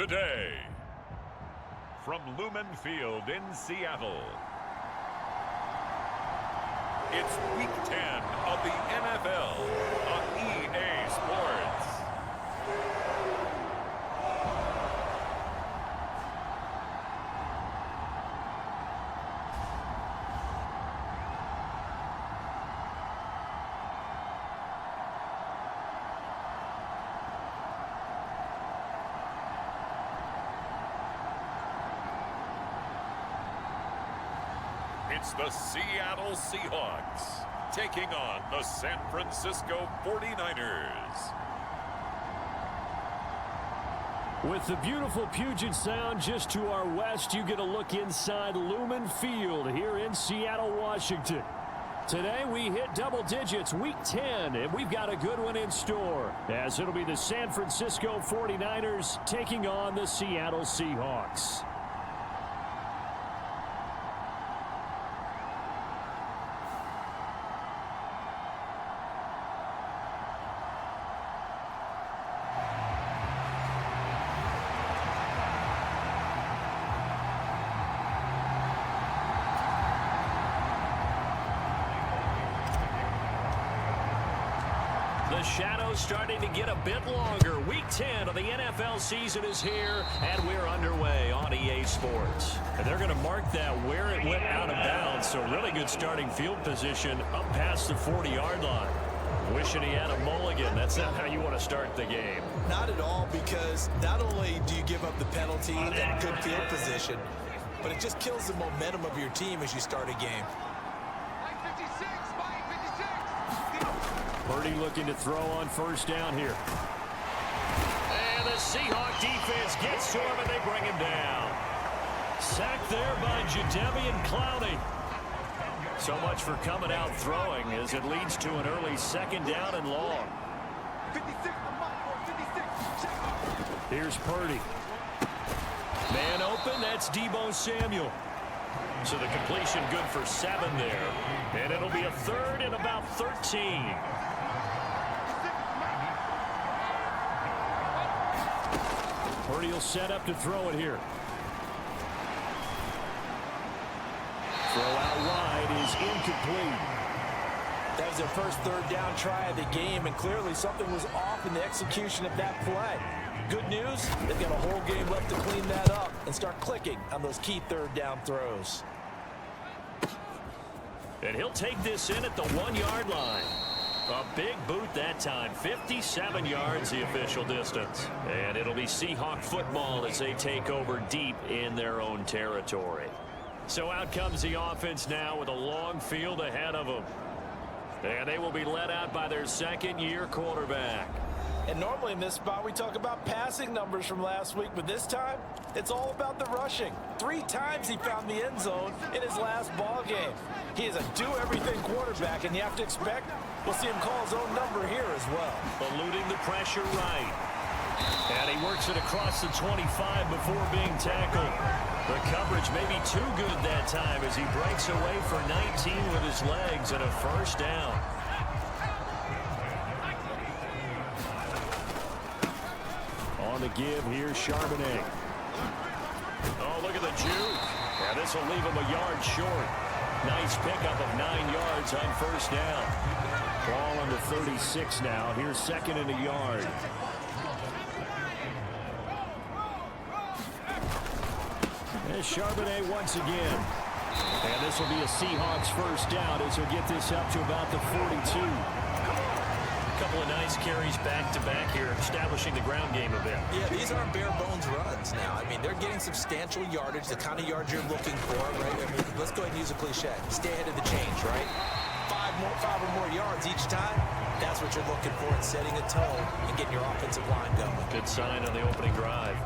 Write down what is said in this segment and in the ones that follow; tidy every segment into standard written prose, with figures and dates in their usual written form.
today. From Lumen Field in Seattle, it's Week 10 of the NFL on EA Sports. It's the Seattle Seahawks taking on the San Francisco 49ers. With the beautiful Puget Sound just to our west, you get a look inside Lumen Field here in Seattle, Washington. Today we hit double digits, Week 10, and we've got a good one in store, as it'll be the San Francisco 49ers taking on the Seattle Seahawks. The shadow's starting to get a bit longer. Week 10 of the NFL season is here, and we're underway on EA Sports. And they're going to mark that where it went out of bounds, so really good starting field position up past the 40-yard line. Wishing he had a mulligan. That's not how you want to start the game. Not at all, because not only do you give up the penalty and good field position, but it just kills the momentum of your team as you start a game. Purdy looking to throw on first down here. And the Seahawk defense gets to him, and they bring him down. Sacked there by Jadeveon Clowney. So much for coming out throwing, as it leads to an early second down and long. Here's Purdy. Man open, that's Deebo Samuel. So the completion good for 7 there. And it'll be a third and about 13. Purdy will set up to throw it here. Throw out wide is incomplete. That was their first third down try of the game, and clearly something was off in the execution of that play. Good news, they've got a whole game left to clean that up and start clicking on those key third down throws. And he'll take this in at the 1-yard line. A big boot that time. 57 yards the official distance. And it'll be Seahawk football as they take over deep in their own territory. So out comes the offense now with a long field ahead of them. And they will be led out by their second-year quarterback. And normally in this spot we talk about passing numbers from last week, but this time it's all about the rushing. 3 times he found the end zone in his last ball game. He is a do-everything quarterback, and you have to expect we'll see him call his own number here as well. Eluding the pressure right. And he works it across the 25 before being tackled. The coverage may be too good that time as he breaks away for 19 with his legs and a first down. On the give, here's Charbonnet. Oh, look at the juke. Yeah, this will leave him a yard short. Nice pickup of 9 yards on first down. Ball under 36 now. Here's second and a yard. There's Charbonnet once again. And this will be a Seahawks first down as he'll get this up to about the 42. A couple of nice carries back-to-back here, establishing the ground game a bit. Yeah, these aren't bare-bones runs now. I mean, they're getting substantial yardage, the kind of yards you're looking for, right? I mean, let's go ahead and use a cliche. Stay ahead of the change, right? 5 or more yards each time. That's what you're looking for in setting a tone and getting your offensive line going. Good sign on the opening drive.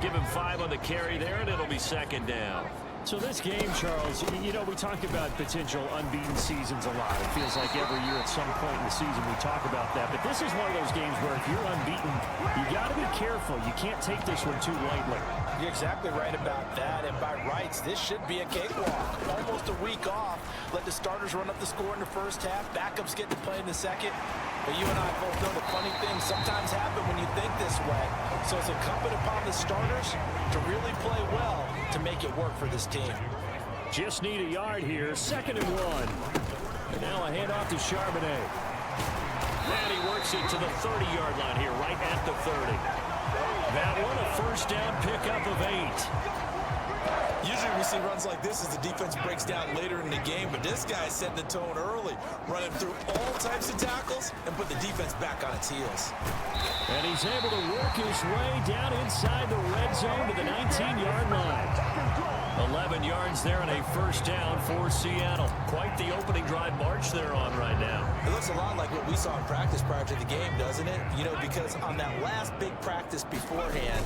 Give him 5 on the carry there, and it'll be second down. So this game, Charles, you know, we talk about potential unbeaten seasons a lot. It feels like every year at some point in the season we talk about that. But this is one of those games where if you're unbeaten, you got to be careful. You can't take this one too lightly. You're exactly right about that. And by rights, this should be a cakewalk. Almost a week off. Let the starters run up the score in the first half. Backups get to play in the second. But you and I both know the funny things sometimes happen when you think this way. So it's incumbent upon the starters to really play well to make it work for this team. Just need a yard here. 2nd and 1. And now a handoff to Charbonnet. And he works it to the 30-yard line here, right at the 30. That one a first down pickup of 8. Usually we see runs like this as the defense breaks down later in the game, but this guy setting the tone early, running through all types of tackles and put the defense back on its heels. And he's able to work his way down inside the red zone to the 19-yard line. 11 yards there and a first down for Seattle. Quite the opening drive march they're on right now. It looks a lot like what we saw in practice prior to the game, doesn't it? You know, because on that last big practice beforehand,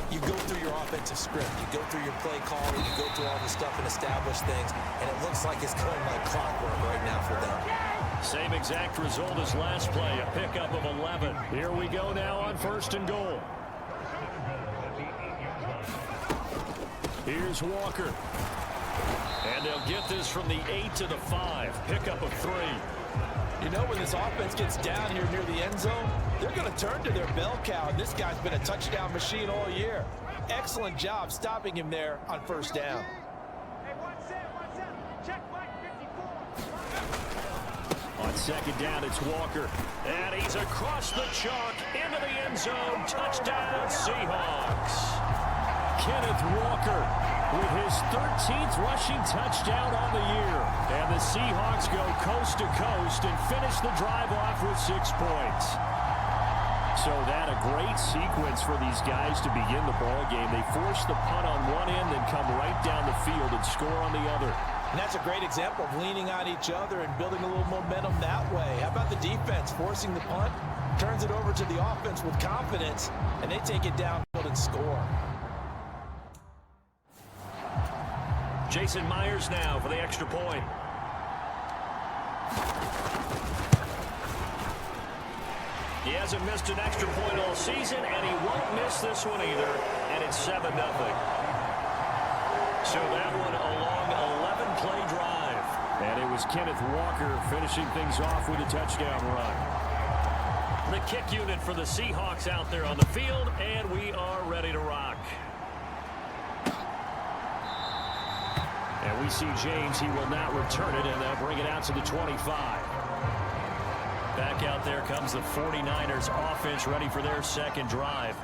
you go through your offensive script, you go through your play calling, you go through all the stuff and establish things, and it looks like it's going like clockwork right now for them. Same exact result as last play, a pickup of 11. Here we go now on 1st and goal. Here's Walker. And they'll get this from the 8 to the 5. Pickup of 3. You know, when this offense gets down here near the end zone, they're going to turn to their bell cow, and this guy's been a touchdown machine all year. Excellent job stopping him there on 1st down. On 2nd down, it's Walker. And he's across the chalk into the end zone. Touchdown, Seahawks. Kenneth Walker with his 13th rushing touchdown on the year. And the Seahawks go coast to coast and finish the drive off with 6 points. So that a great sequence for these guys to begin the ball game. They force the punt on one end, then come right down the field and score on the other. And that's a great example of leaning on each other and building a little momentum that way. How about the defense forcing the punt, turns it over to the offense with confidence, and they take it down and score. Jason Myers now for the extra point. He hasn't missed an extra point all season, and he won't miss this one either, and it's 7-0. So that one a long 11-play drive. And it was Kenneth Walker finishing things off with a touchdown run. The kick unit for the Seahawks out there on the field, and we are ready to rock. And we see James. He will not return it, and they'll bring it out to the 25. Back out there comes the 49ers offense ready for their 2nd drive.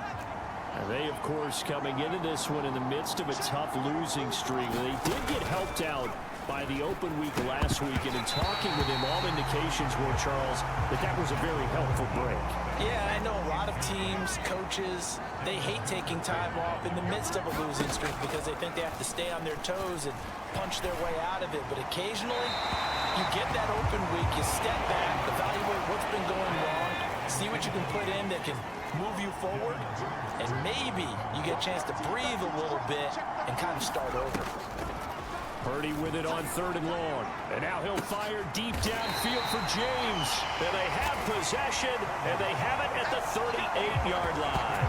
And they, of course, coming into this one in the midst of a tough losing streak. They did get helped out by the open week last week, and in talking with him, all indications were, Charles, that was a very helpful break. Yeah, I know a lot of teams, coaches, they hate taking time off in the midst of a losing streak because they think they have to stay on their toes and punch their way out of it. But occasionally, you get that open week, you step back, evaluate what's been going wrong, see what you can put in that can move you forward, and maybe you get a chance to breathe a little bit and kind of start over. Purdy with it on 3rd and long. And now he'll fire deep downfield for James. And they have possession, and they have it at the 38-yard line.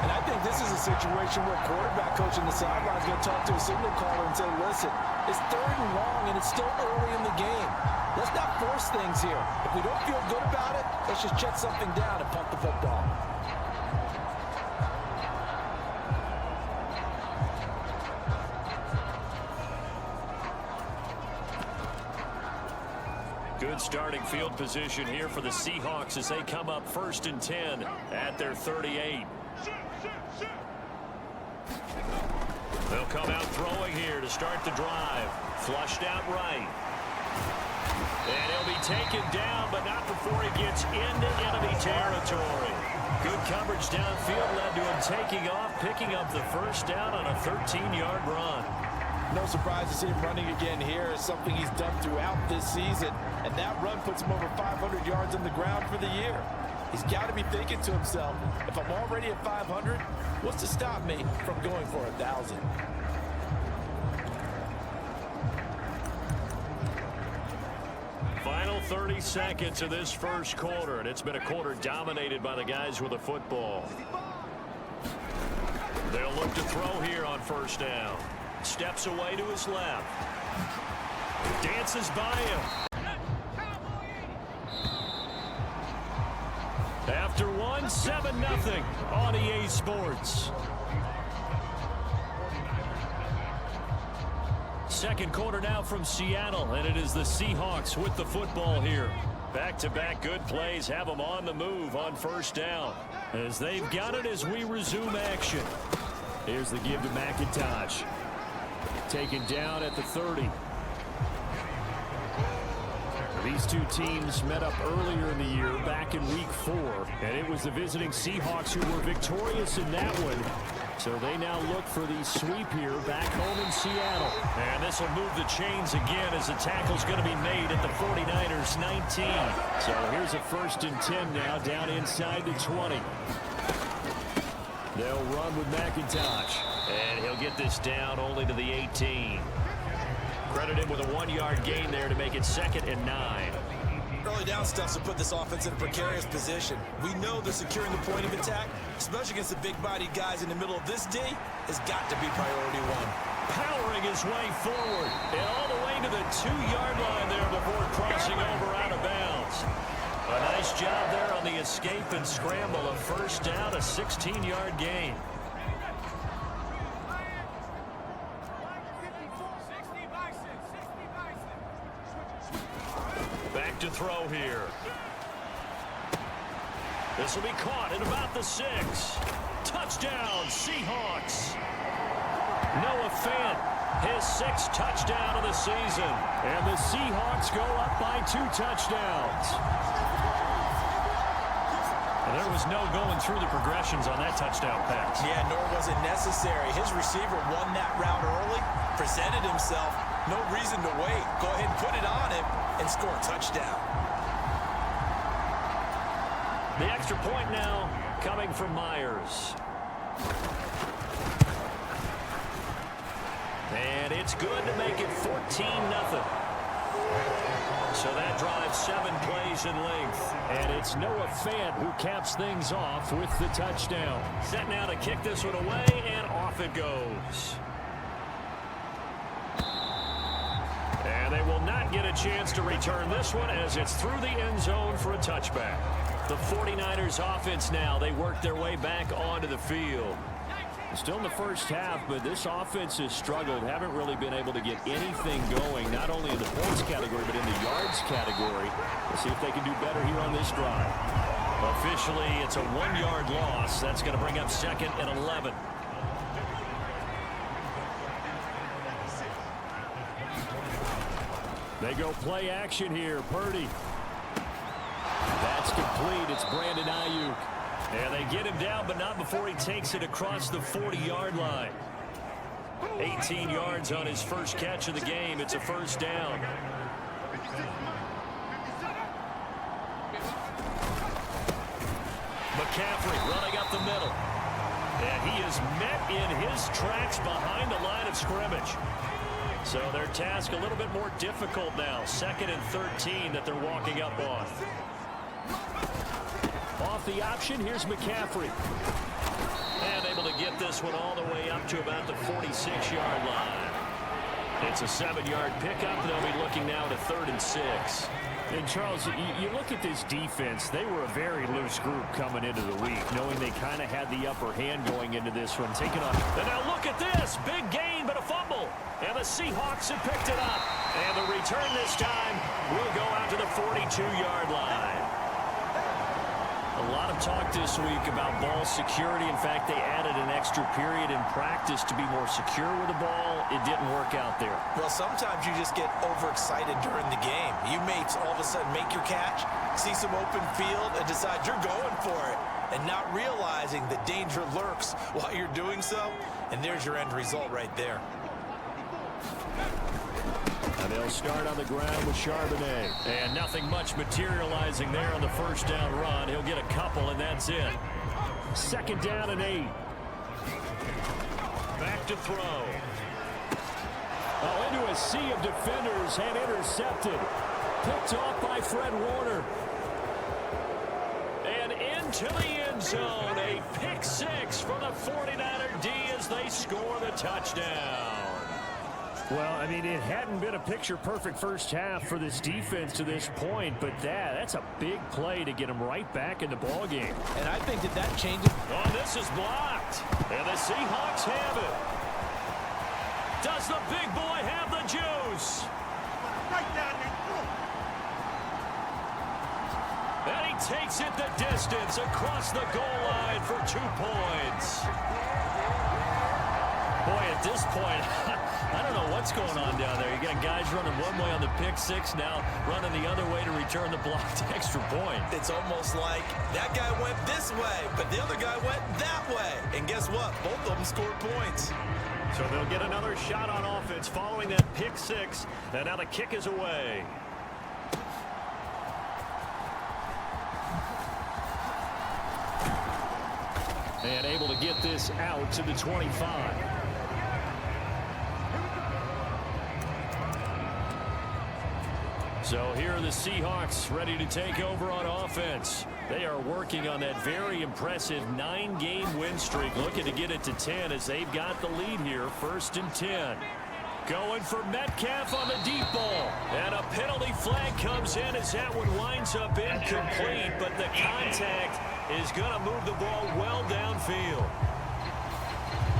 And I think this is a situation where quarterback coach on the sideline is going to talk to a signal caller and say, listen, it's 3rd and long, and it's still early in the game. Let's not force things here. If we don't feel good about it, let's just shut something down and punt the football. Good starting field position here for the Seahawks as they come up 1st and 10 at their 38. They'll come out throwing here to start the drive. Flushed out right. And he'll be taken down, but not before he gets into enemy territory. Good coverage downfield led to him taking off, picking up the 1st down on a 13-yard run. No surprise to see him running again here. It's something he's done throughout this season. And that run puts him over 500 yards on the ground for the year. He's got to be thinking to himself, if I'm already at 500, what's to stop me from going for 1,000? Final 30 seconds of this first quarter, and it's been a quarter dominated by the guys with the football. They'll look to throw here on 1st down. Steps away to his left. Dances by him. 7-0 on EA Sports. Second quarter now from Seattle, and it is the Seahawks with the football here. Back-to-back good plays have them on the move on first down. As they've got it as we resume action. Here's the give to McIntosh. Taken down at the 30. These two teams met up earlier in the year, back in Week 4, and it was the visiting Seahawks who were victorious in that one. So they now look for the sweep here back home in Seattle. And this will move the chains again as the tackle's going to be made at the 49ers 19. So here's a 1st and 10 now down inside the 20. They'll run with McIntosh. And he'll get this down only to the 18. Credit him with a 1-yard gain there to make it 2nd and 9. Early down stuff to put this offense in a precarious position. We know they're securing the point of attack, especially against the big-bodied guys in the middle of this D, has got to be priority one. Powering his way forward and all the way to the 2-yard line there before crossing over out of bounds. A nice job there on the escape and scramble. A 1st down, a 16-yard gain. Back to throw here. This will be caught at about the 6. Touchdown, Seahawks. Noah Fant, his 6th touchdown of the season. And the Seahawks go up by 2 touchdowns. And there was no going through the progressions on that touchdown pass. Yeah, nor was it necessary. His receiver won that route early, presented himself. No reason to wait. Go ahead and put it on him and score a touchdown. The extra point now coming from Myers. And it's good to make it 14-0. So that drives 7 plays in length. And it's Noah Fant who caps things off with the touchdown. Set now to kick this one away, and off it goes. And they will not get a chance to return this one as it's through the end zone for a touchback. The 49ers offense now, they work their way back onto the field. Still in the first half, but this offense has struggled. Haven't really been able to get anything going, not only in the points category, but in the yards category. We'll see if they can do better here on this drive. Officially, it's a 1-yard loss. That's going to bring up 2nd and 11. They go play action here. Purdy. That's complete. It's Brandon Ayuk. And they get him down, but not before he takes it across the 40-yard line. 18 yards on his first catch of the game. It's a 1st down. McCaffrey running up the middle. And he is met in his tracks behind the line of scrimmage. So their task a little bit more difficult now. 2nd and 13 that they're walking up on. Off the option, here's McCaffrey. And able to get this one all the way up to about the 46-yard line. It's a 7-yard pickup. They'll be looking now to 3rd and 6. And Charles, you look at this defense, they were a very loose group coming into the week, knowing they kind of had the upper hand going into this one. Taking on. And now look at this. Big gain, but a fumble. And the Seahawks have picked it up. And the return this time will go out to the 42-yard line. A lot of talk this week about ball security. In fact, they added an extra period in practice to be more secure with the ball. It didn't work out there. Well, sometimes you just get overexcited during the game. You may all of a sudden make your catch, see some open field, and decide you're going for it, and not realizing the danger lurks while you're doing so. And there's your end result right there. And they'll start on the ground with Charbonnet. And nothing much materializing there on the 1st down run. He'll get a couple, and that's it. 2nd down and 8. Back to throw. Oh, into a sea of defenders and intercepted. Picked off by Fred Warner. And into the end zone. A pick 6 for the 49er D as they score the touchdown. Well, I mean, it hadn't been a picture-perfect first half for this defense to this point, but that's a big play to get them right back in the ballgame. And I think that changes. Oh, this is blocked. And the Seahawks have it. Does the big boy have the juice? And he takes it the distance across the goal line for 2 points. Boy, at this point, I don't know what's going on down there. You got guys running one way on the pick six, now running the other way to return the blocked extra point. It's almost like that guy went this way, but the other guy went that way. And guess what? Both of them scored points. So they'll get another shot on offense following that pick six. And now the kick is away. And able to get this out to the 25. So here are the Seahawks ready to take over on offense. They are working on that very impressive 9-game win streak, looking to get it to 10 as they've got the lead here, 1st and 10. Going for Metcalf on the deep ball. And a penalty flag comes in as that one winds up incomplete, but the contact is going to move the ball well downfield.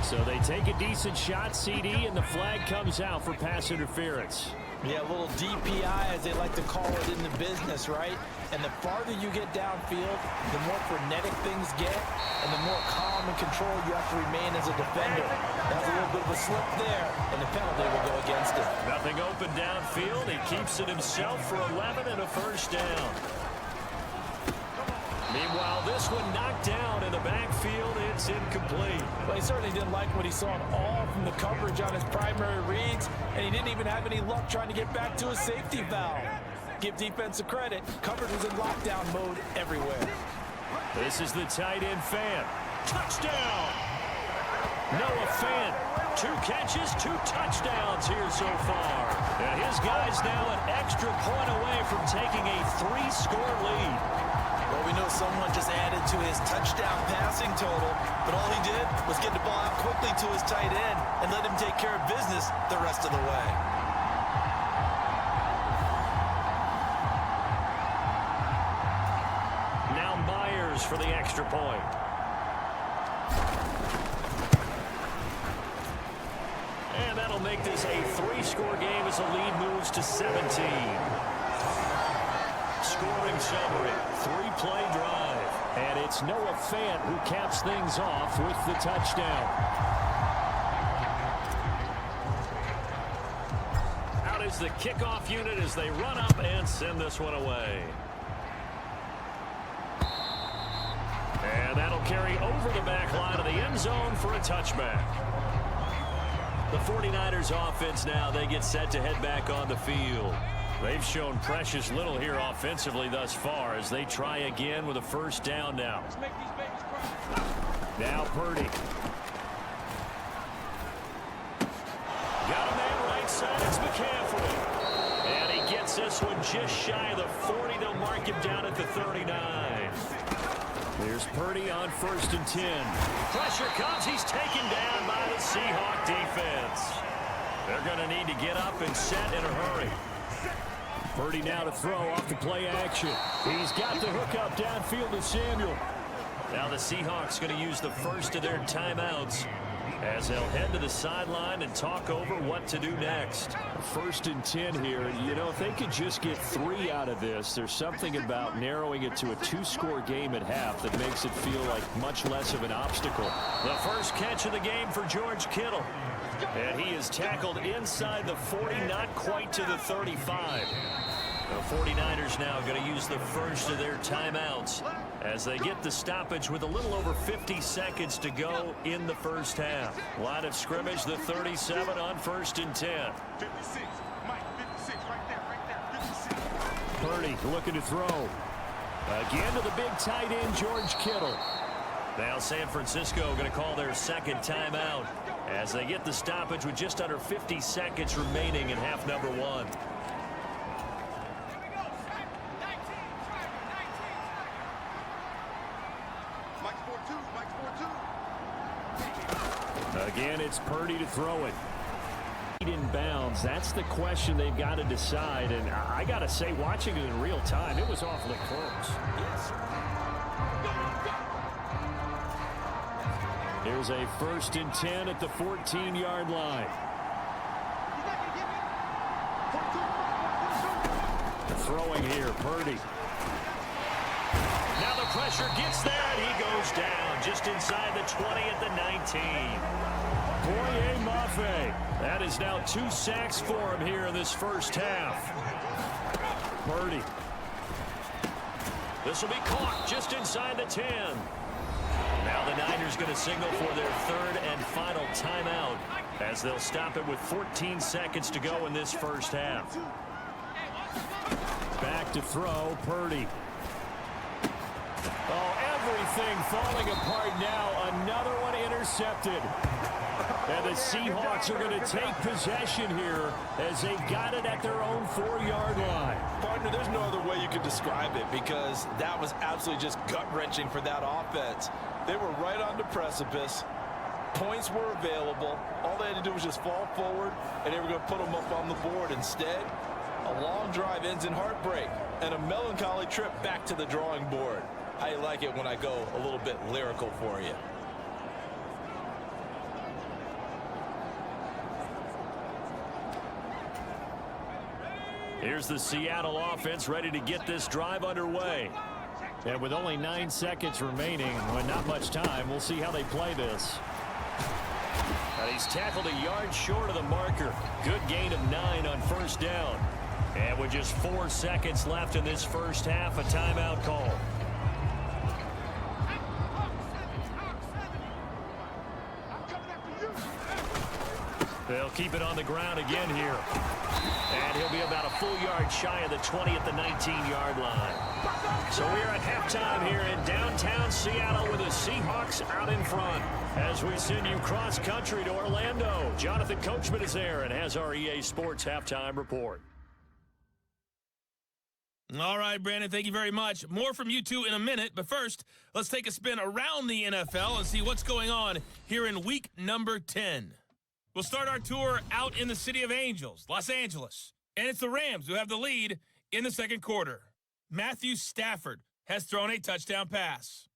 So they take a decent shot, CD, and the flag comes out for pass interference. Yeah, a little DPI, as they like to call it in the business, right? And the farther you get downfield, the more frenetic things get, and the more calm and control you have to remain as a defender. That's a little bit of a slip there, and the penalty will go against it. Nothing open downfield. He keeps it himself for 11 and a first down. Meanwhile, this one knocked down in the backfield. It's incomplete. Well, he certainly didn't like what he saw at all from the coverage on his primary reads, and he didn't even have any luck trying to get back to his safety valve. Give defensive credit. Coverage was in lockdown mode everywhere. This is the tight end Fan. Touchdown! Noah Fan. 2 catches, 2 touchdowns here so far. And his guy's now an extra point away from taking a 3-score lead. Well, we know someone just added to his touchdown passing total, but all he did was get the ball out quickly to his tight end and let him take care of business the rest of the way. Now Myers for the extra point. And that'll make this a 3-score game as the lead moves to 17. Scoring summary, 3-play drive. And it's Noah Fant who caps things off with the touchdown. Out is the kickoff unit as they run up and send this one away. And that'll carry over the back line of the end zone for a touchback. The 49ers offense now, they get set to head back on the field. They've shown precious little here offensively thus far as they try again with a first down now. Now Purdy. Got a man right side, it's McCaffrey. And he gets this one just shy of the 40. They'll mark him down at the 39. There's Purdy on 1st and 10. Pressure comes, he's taken down by the Seahawk defense. They're going to need to get up and set in a hurry. Purdy now to throw off the play action. He's got the hook up downfield to Samuel. Now the Seahawks going to use the first of their timeouts as they'll head to the sideline and talk over what to do next. 1st and 10 here. You know, if they could just get 3 out of this, there's something about narrowing it to a 2-score game at half that makes it feel like much less of an obstacle. The first catch of the game for George Kittle. And he is tackled inside the 40, not quite to the 35. The 49ers now going to use the first of their timeouts as they get the stoppage with a little over 50 seconds to go in the first half. Line of scrimmage, the 37 on 1st and 10. 56, Mike, 56, right there, 56. Purdy looking to throw. Again to the big tight end, George Kittle. Now San Francisco going to call their second timeout as they get the stoppage with just under 50 seconds remaining in half number 1. Again, it's Purdy to throw it. inbounds? That's the question they've got to decide. And I got to say, watching it in real time, it was awfully close. Yes. Here's a 1st and 10 at the 14-yard line. Throwing here, Purdy. Now the pressure gets there, and he goes down just inside the 20 at the 19. Boye Mafe. That is now 2 sacks for him here in this first half. Purdy. This will be caught just inside the 10. Now the Niners going to signal for their 3rd and final timeout as they'll stop it with 14 seconds to go in this first half. Back to throw, Purdy. Oh, everything falling apart now. Another one intercepted. And the Seahawks are going to take possession here as they got it at their own 4-yard line. Partner, there's no other way you could describe it because that was absolutely just gut-wrenching for that offense. They were right on the precipice. Points were available. All they had to do was just fall forward, and they were going to put them up on the board. Instead, a long drive ends in heartbreak and a melancholy trip back to the drawing board. I like it when I go a little bit lyrical for you. Here's the Seattle offense ready to get this drive underway. And with only 9 seconds remaining, when not much time, we'll see how they play this. And he's tackled a yard short of the marker. Good gain of 9 on 1st down. And with just 4 seconds left in this first half, a timeout call. They'll keep it on the ground again here. And he'll be about a full yard shy of the 20 at the 19-yard line. So we're at halftime here in downtown Seattle with the Seahawks out in front. As we send you cross-country to Orlando, Jonathan Coachman is there and has our EA Sports halftime report. All right, Brandon, thank you very much. More from you two in a minute, but first, let's take a spin around the NFL and see what's going on here in week number 10. We'll start our tour out in the City of Angels, Los Angeles. And it's the Rams who have the lead in the second quarter. Matthew Stafford has thrown a touchdown pass.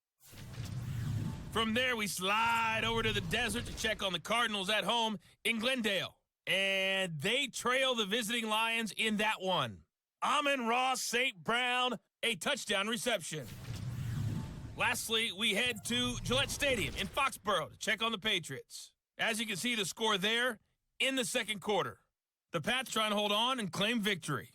From there, we slide over to the desert to check on the Cardinals at home in Glendale. And they trail the visiting Lions in that one. Amon-Ra St. Brown, a touchdown reception. Lastly, we head to Gillette Stadium in Foxborough to check on the Patriots. As you can see, the score there in the second quarter. The Pats trying to hold on and claim victory.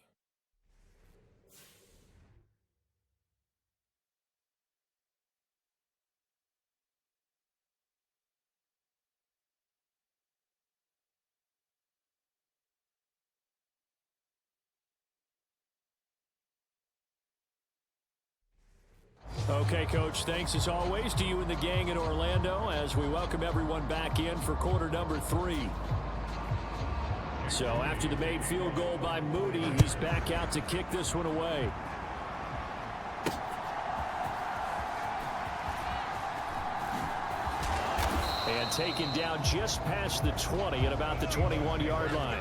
Okay, Coach, thanks as always to you and the gang in Orlando as we welcome everyone back in for quarter number 3. So after the made field goal by Moody, he's back out to kick this one away. And taken down just past the 20 at about the 21-yard line.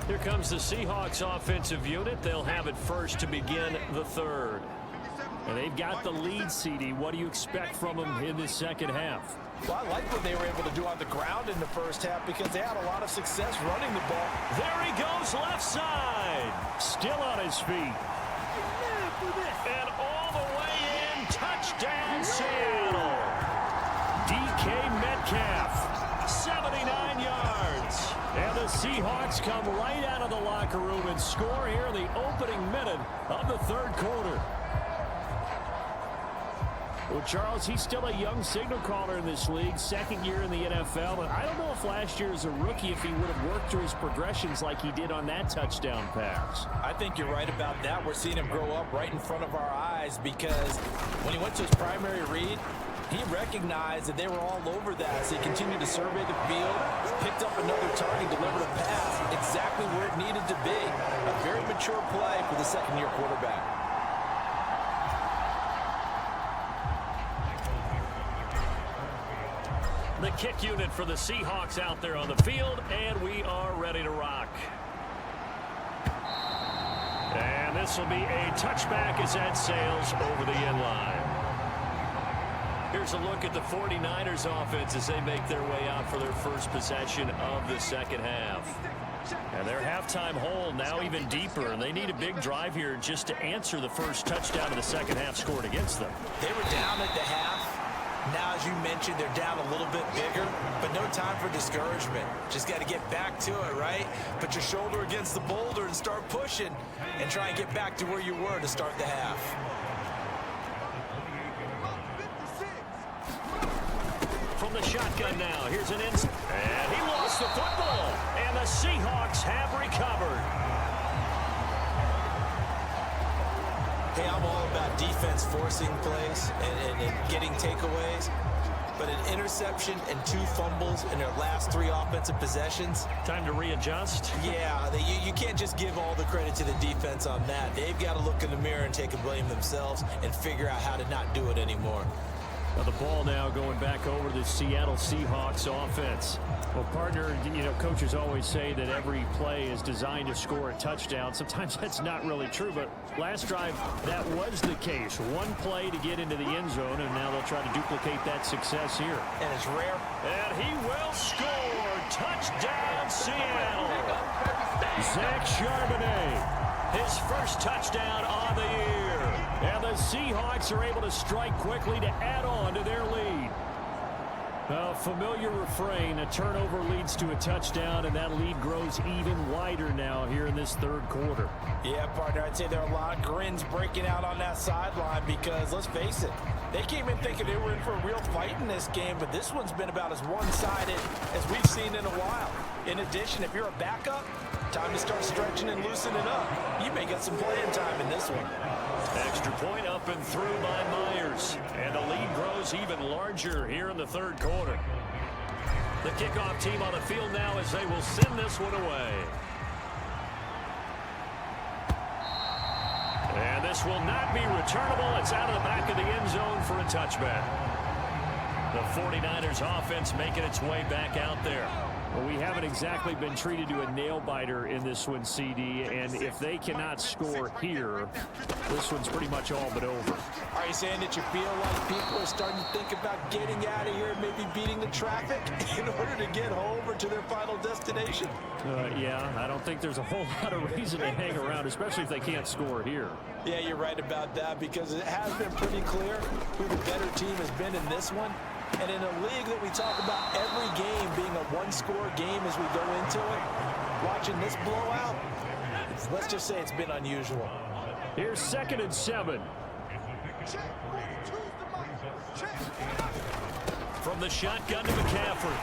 Here comes the Seahawks offensive unit. They'll have it first to begin the third. And they've got the lead, CD. What do you expect from them in this second half? Well, I like what they were able to do on the ground in the first half because they had a lot of success running the ball. There he goes, left side. Still on his feet. And all the way in, touchdown Seattle. DK Metcalf, 79 yards. And the Seahawks come right out of the locker room and score here in the opening minute of the third quarter. Well, Charles, he's still a young signal caller in this league, second year in the NFL. And I don't know if last year as a rookie, if he would have worked through his progressions like he did on that touchdown pass. I think you're right about that. We're seeing him grow up right in front of our eyes because when he went to his primary read, he recognized that they were all over that. So he continued to survey the field, picked up another target, delivered a pass exactly where it needed to be. A very mature play for the second-year quarterback. The kick unit for the Seahawks out there on the field, and we are ready to rock. And this will be a touchback as that sails over the end line. Here's a look at the 49ers offense as they make their way out for their first possession of the second half. And their halftime hole now even deeper, and they need a big drive here just to answer the first touchdown of the second half scored against them. They were down at the half. Now, as you mentioned, they're down a little bit bigger, but no time for discouragement. Just got to get back to it, right? Put your shoulder against the boulder and start pushing and try and get back to where you were to start the half. From the shotgun now, here's an inside. And he lost the football, and the Seahawks have recovered. Hey, I'm all about defense forcing plays and getting takeaways, but an interception and 2 fumbles in their last 3 offensive possessions. Time to readjust. Yeah, you can't just give all the credit to the defense on that. They've got to look in the mirror and take a blame themselves and figure out how to not do it anymore. Now the ball now going back over the Seattle Seahawks offense. Well, partner, you know, coaches always say that every play is designed to score a touchdown. Sometimes that's not really true, but last drive, that was the case. 1 play to get into the end zone, and now they'll try to duplicate that success here. And it's rare. And he will score. Touchdown, Seattle. Zach Charbonnet. His first touchdown on the year. And the Seahawks are able to strike quickly to add on to their lead. A familiar refrain, a turnover leads to a touchdown, and that lead grows even wider now here in this third quarter. Yeah, partner, I'd say there are a lot of grins breaking out on that sideline because, let's face it, they came in thinking they were in for a real fight in this game, but this one's been about as one-sided as we've seen in a while. In addition, if you're a backup, time to start stretching and loosening up. You may get some playing time in this one. Extra point up and through by Myers. And the lead grows even larger here in the third quarter. The kickoff team on the field now as they will send this one away. And this will not be returnable. It's out of the back of the end zone for a touchback. The 49ers offense making its way back out there. Well, we haven't exactly been treated to a nail-biter in this one, CD, and if they cannot score here, this one's pretty much all but over. Are you saying that you feel like people are starting to think about getting out of here and maybe beating the traffic in order to get home or to their final destination? Yeah, I don't think there's a whole lot of reason to hang around, especially if they can't score here. Yeah, you're right about that because it has been pretty clear who the better team has been in this one. And in a league that we talk about every game being a one-score game as we go into it, watching this blowout, let's just say it's been unusual. Here's 2nd and 7. From the shotgun to McCaffrey.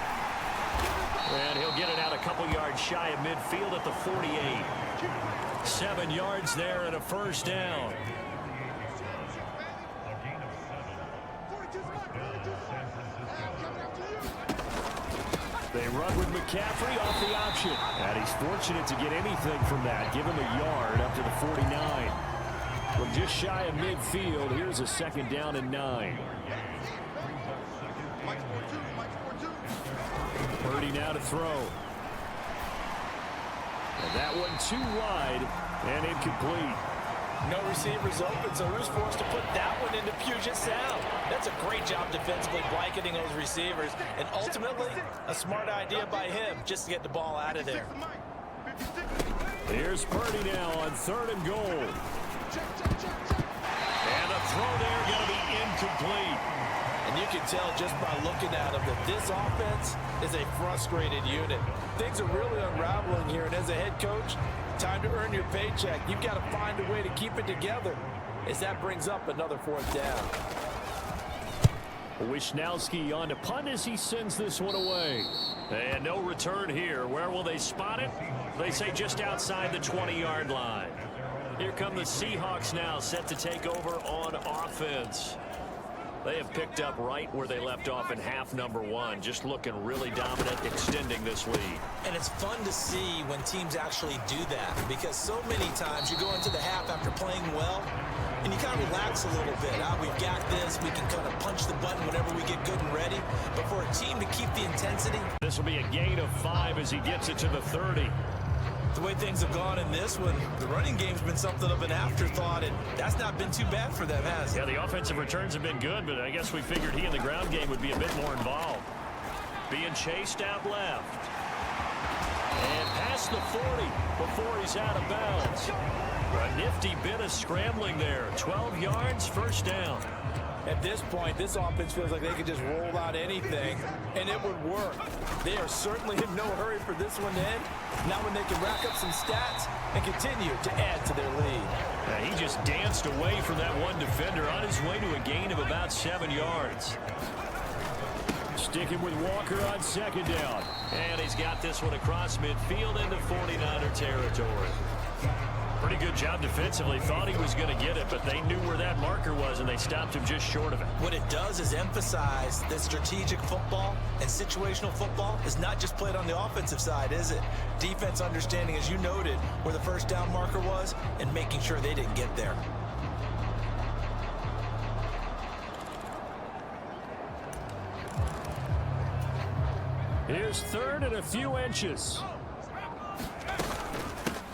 And he'll get it out a couple yards shy of midfield at the 48. 7 yards there and a first down. They run with McCaffrey off the option. And he's fortunate to get anything from that. Give him a yard up to the 49. From just shy of midfield, here's a 2nd down and 9. Purdy now to throw. And that one too wide and incomplete. No receivers open, so who's forced to put that one into Puget Sound? That's a great job defensively blanketing those receivers, and ultimately, a smart idea by him just to get the ball out of there. Here's Purdy now on 3rd and goal. And the throw there going to be incomplete. And you can tell just by looking at him that this offense is a frustrated unit. Things are really unraveling here, and as a head coach, time to earn your paycheck. You've got to find a way to keep it together as that brings up another 4th down. Wishnowski on to punt as he sends this one away. And no return here. Where will they spot it? They say just outside the 20-yard line. Here come the Seahawks now, set to take over on offense. They have picked up right where they left off in half number one, just looking really dominant, extending this lead. And it's fun to see when teams actually do that, because so many times you go into the half after playing well, and you kind of relax a little bit. We've got this. We can kind of punch the button whenever we get good and ready. But for a team to keep the intensity. This will be a gain of 5 as he gets it to the 30. The way things have gone in this one, the running game's been something of an afterthought, and that's not been too bad for them, has it? Yeah, the offensive returns have been good, but I guess we figured he in the ground game would be a bit more involved. Being chased out left. And past the 40 before he's out of bounds. A nifty bit of scrambling there. 12 yards, first down. At this point, this offense feels like they could just roll out anything, and it would work. They are certainly in no hurry for this one to end. Now when they can rack up some stats and continue to add to their lead. He just danced away from that one defender on his way to a gain of about 7 yards. Sticking with Walker on second down. And he's got this one across midfield into 49er territory. Pretty good job defensively. Thought he was going to get it, but they knew where that marker was, and they stopped him just short of it. What it does is emphasize that strategic football and situational football is not just played on the offensive side, is it? Defense understanding, as you noted, where the first down marker was and making sure they didn't get there. Here's third and a few inches.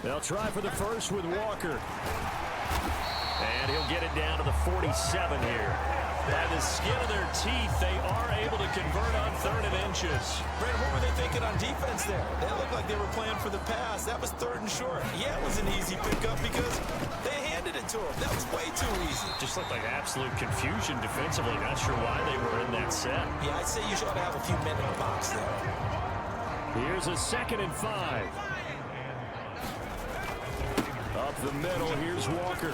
They'll try for the first with Walker. And he'll get it down to the 47 here. By the skin of their teeth, they are able to convert on 3rd and inches. Brad, what were they thinking on defense there? They looked like they were playing for the pass. That was 3rd and short. Yeah, it was an easy pickup because they handed it to him. That was way too easy. Just looked like absolute confusion defensively. Not sure why they were in that set. Yeah, I'd say you should have a few men in the box there. Here's a 2nd and 5. Up the middle, here's Walker.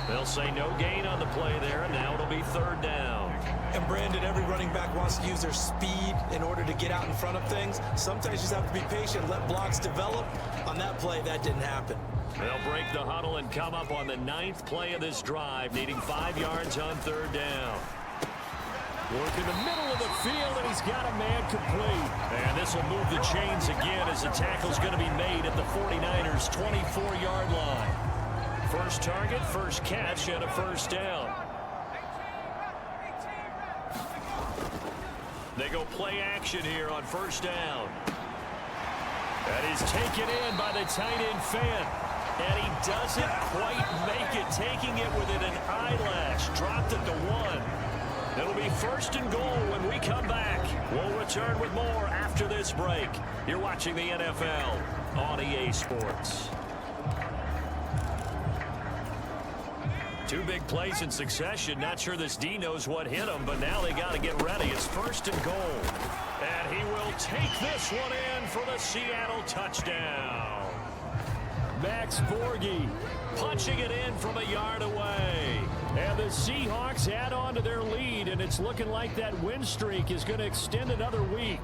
They'll say no gain on the play there, and now it'll be 3rd down. And Brandon, every running back wants to use their speed in order to get out in front of things. Sometimes you just have to be patient, let blocks develop. On that play, that didn't happen. They'll break the huddle and come up on the 9th play of this drive, needing 5 yards on 3rd down. Work in the middle of the field, and he's got a man complete. And this will move the chains again as the tackle's going to be made at the 49ers' 24-yard line. First target, first catch, and a first down. They go play action here on first down. That is taken in by the tight end Fant. And he doesn't quite make it, taking it within an eyelash. Dropped it to 1. It'll be 1st and goal when we come back. We'll return with more after this break. You're watching the NFL on EA Sports. 2 big plays in succession. Not sure this D knows what hit him, but now they got to get ready. It's 1st and goal. And he will take this one in for the Seattle touchdown. Max Borghi punching it in from a yard away. And the Seahawks add on to their lead, and it's looking like that win streak is going to extend another week.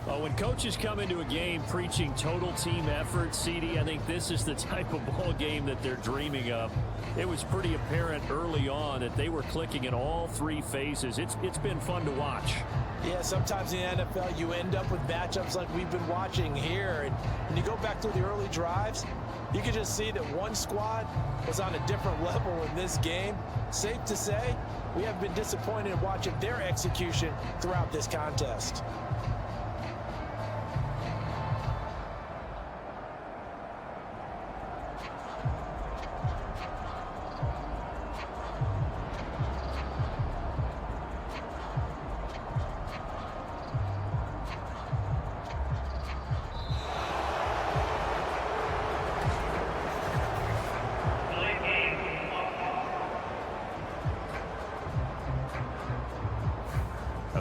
When coaches come into a game preaching total team effort, CD, I think this is the type of ball game that they're dreaming of. It was pretty apparent early on that they were clicking in all 3 phases. It's been fun to watch. Yeah, sometimes in the NFL you end up with matchups like we've been watching here. And when you go back to the early drives, you can just see that one squad was on a different level in this game. Safe to say, we have been disappointed in watching their execution throughout this contest.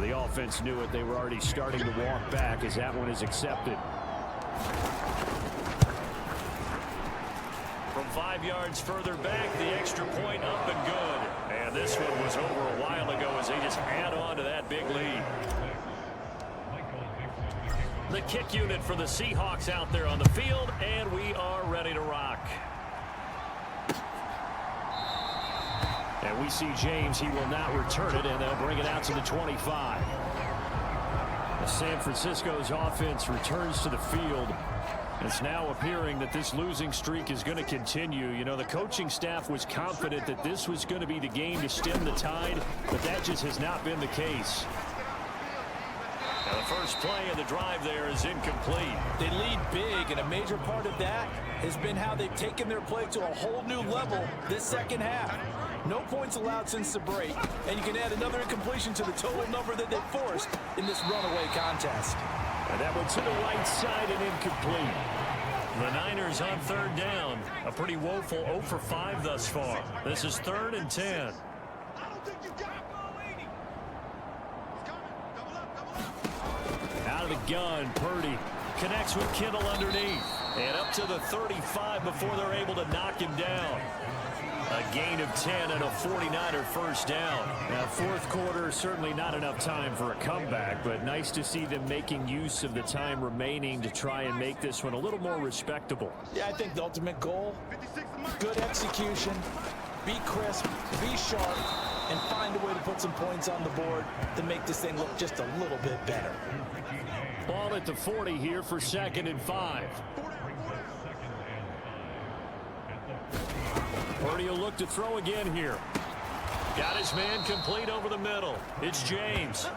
The offense knew it. They were already starting to walk back as that one is accepted. From 5 yards further back, the extra point up and good. And this one was over a while ago as they just add on to that big lead. The kick unit for the Seahawks out there on the field, and we are ready to rock. And we we see James. He will not return it, and they'll bring it out to the 25. San Francisco's offense returns to the field. It's now appearing that this losing streak is going to continue. You know, the coaching staff was confident that this was going to be the game to stem the tide, but that just has not been the case. Now the first play of the drive there is incomplete. They lead big, and a major part of that has been how they've taken their play to a whole new level this second half. No points allowed since the break, and you can add another incompletion to the total number that they forced in this runaway contest. And that one to the right side and incomplete. The Niners on third down. A pretty woeful 0 for 5 thus far. This is 3rd and 10. Out of the gun, Purdy connects with Kittle underneath. And up to the 35 before they're able to knock him down. A gain of 10 and a 49er first down. Now, fourth quarter, certainly not enough time for a comeback, but nice to see them making use of the time remaining to try and make this one a little more respectable. Yeah, I think the ultimate goal, good execution, be crisp, be sharp, and find a way to put some points on the board to make this thing look just a little bit better. Ball at the 40 here for 2nd and 5. Purdy will look to throw again here. Got his man complete over the middle. It's James.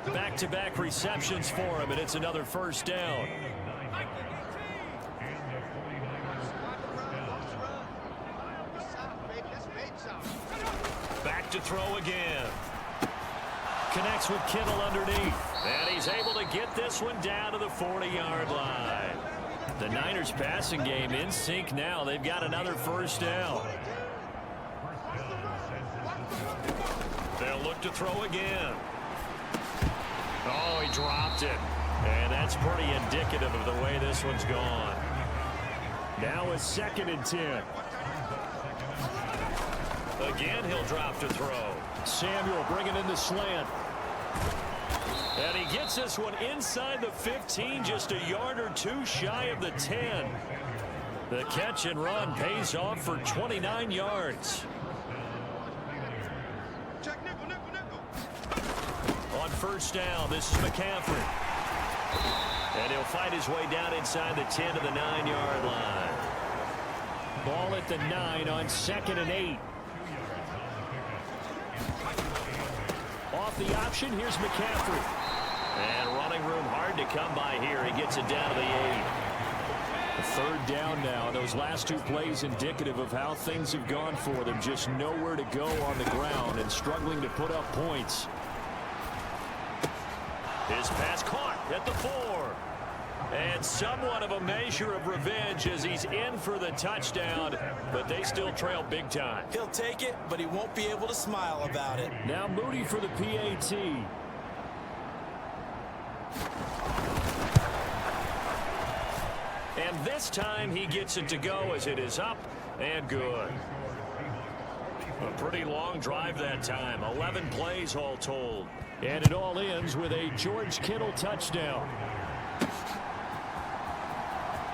Back-to-back receptions for him, and it's another first down. Back to throw again. Connects with Kittle underneath. And he's able to get this one down to the 40-yard line. The Niners passing game in sync now. They've got another first down. They'll look to throw again. Oh, he dropped it. And that's pretty indicative of the way this one's gone. Now a 2nd and 10. Again, he'll drop to throw. Samuel bringing in the slant. And he gets this one inside the 15, just a yard or two shy of the 10. The catch and run pays off for 29 yards. On first down, this is McCaffrey. And he'll fight his way down inside the 10 to the 9-yard line. Ball at the 9 on 2nd and 8. Off the option, here's McCaffrey. And running room hard to come by here. He gets it down to the 8. The 3rd down now. Those last 2 plays indicative of how things have gone for them. Just nowhere to go on the ground and struggling to put up points. His pass caught at the 4. And somewhat of a measure of revenge as he's in for the touchdown, but they still trail big time. He'll take it, but he won't be able to smile about it. Now Moody for the PAT. And this time he gets it to go as it is up and good. A pretty long drive that time. 11 plays all told. And it all ends with a George Kittle touchdown.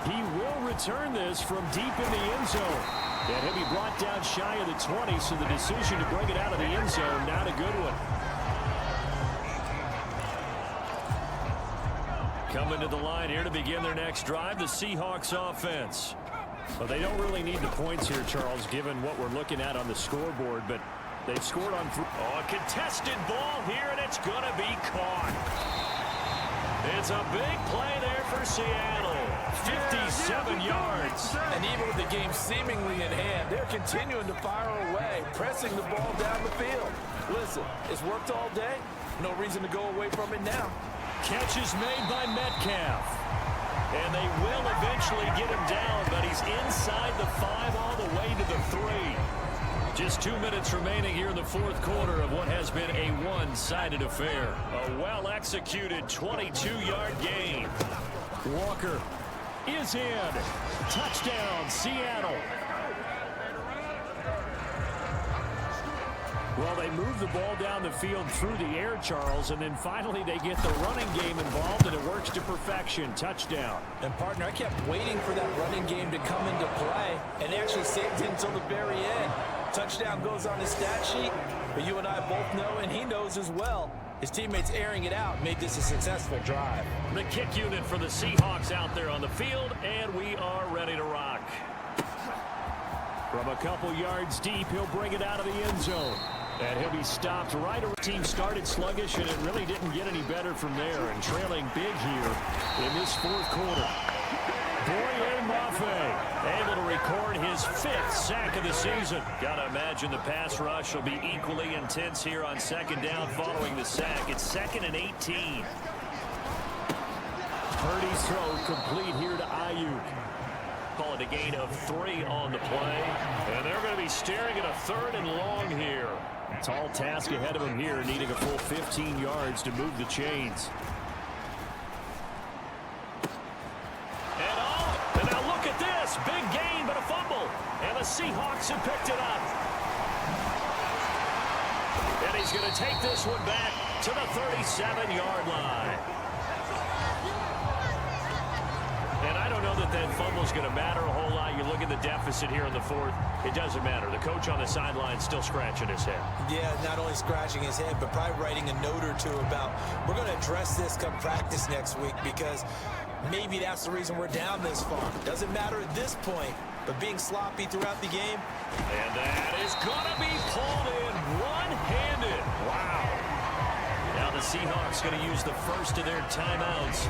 He will return this from deep in the end zone. And he'll be brought down shy of the 20, so the decision to bring it out of the end zone, not a good one. Coming to the line here to begin their next drive, the Seahawks offense. Well, they don't really need the points here, Charles, given what we're looking at on the scoreboard, but they've scored on... Oh, a contested ball here, and it's going to be caught. It's a big play there for Seattle. 57 yards. And even with the game seemingly in hand, they're continuing to fire away, pressing the ball down the field. Listen, it's worked all day. No reason to go away from it now. Catch is made by Metcalf. And they will eventually get him down, but he's inside the 5 all the way to the 3. Just 2 minutes remaining here in the fourth quarter of what has been a one-sided affair. A well-executed 22-yard gain. Walker is in. Touchdown, Seattle. Well, they move the ball down the field through the air, Charles, and then finally they get the running game involved, and it works to perfection. Touchdown. And, partner, I kept waiting for that running game to come into play, and they actually saved it until the very end. Touchdown goes on his stat sheet, but you and I both know, and he knows as well, his teammates airing it out made this a successful drive. The kick unit for the Seahawks out there on the field, and we are ready to rock. From a couple yards deep, he'll bring it out of the end zone. And he'll be stopped right around. The team started sluggish, and it really didn't get any better from there. And trailing big here in this fourth quarter. Boye Mafe able to record his 5th sack of the season. Gotta imagine the pass rush will be equally intense here on second down following the sack. It's 2nd and 18. Purdy's throw complete here to Ayuk. Call it a gain of 3 on the play. And they're going to be staring at a 3rd and long here. Tall task ahead of him here, needing a full 15 yards to move the chains. And now look at this. Big gain, but a fumble. And the Seahawks have picked it up. And he's going to take this one back to the 37-yard line. And I don't know that fumble's going to matter a whole lot. You look at the deficit here in the 4th. It doesn't matter. The coach on the sideline still scratching his head. Yeah, not only scratching his head, but probably writing a note or two about, we're going to address this come practice next week, because maybe that's the reason we're down this far. Doesn't matter at this point, but being sloppy throughout the game. And that is going to be pulled in one-handed. Wow. Now the Seahawks going to use the first of their timeouts.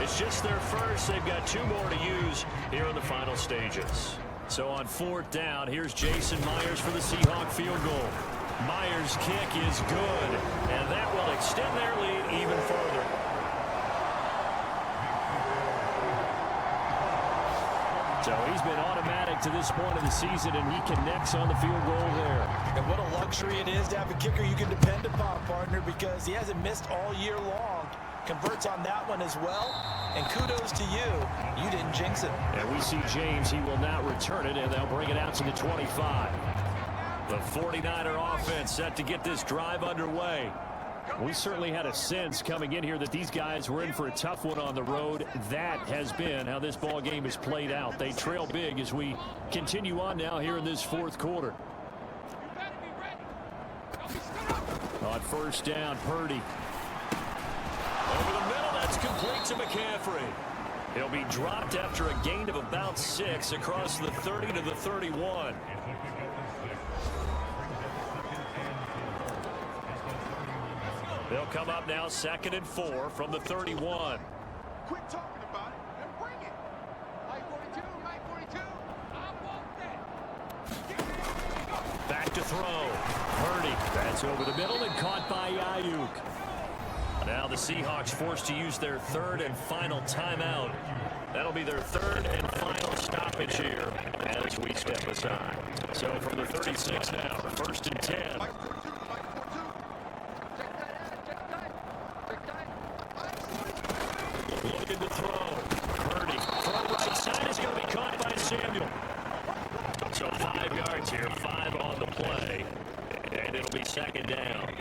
It's just their first. They've got 2 more to use here in the final stages. So on 4th down, here's Jason Myers for the Seahawk field goal. Myers' kick is good, and that will extend their lead even further. So he's been automatic to this point of the season, and he connects on the field goal there. And what a luxury it is to have a kicker you can depend upon, partner, because he hasn't missed all year long. Converts on that one as well, and kudos to you. You didn't jinx it. And we see James. He will not return it, and they'll bring it out to the 25. The 49er offense set to get this drive underway. We certainly had a sense coming in here that these guys were in for a tough one on the road. That has been how this ball game is played out. They trail big as we continue on now here in this 4th quarter. On 1st down, Purdy. Over the middle, that's complete to McCaffrey. He'll be dropped after a gain of about 6 across the 30 to the 31. They'll come up now 2nd and 4 from the 31. Quit talking about it and bring it. Mike 42, Mike 42. I want that. Back to throw. Purdy. That's over the middle and caught by Ayuk. Now the Seahawks forced to use their 3rd and final timeout. That'll be their 3rd and final stoppage here as we step aside. So from the 36 now, 1st and 10. Mike 42, Mike 42. Check that out, check that. Looking to throw. Purdy. From right side is going to be caught by Samuel. So 5 yards here, 5 on the play. And it'll be 2nd down.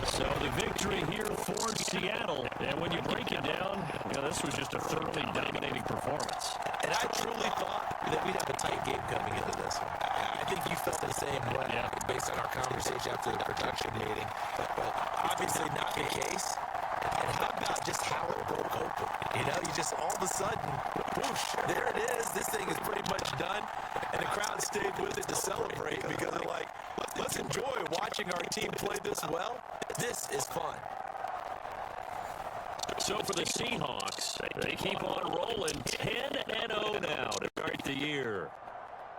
So the victory here for Seattle. And when you break it down, this was just a thoroughly dominating performance. And I truly thought that we'd have a tight game coming into this one. I think you felt the same way based on our conversation after the production meeting. But obviously not the case. And how about just how it broke open? You know, you just all of a sudden, whoosh, there it is. This thing is pretty much done. And the crowd stayed with it to celebrate because they're like, let's enjoy watching our team play this well. This is fun. So for the Seahawks, they keep on rolling 10-0 now to start the year.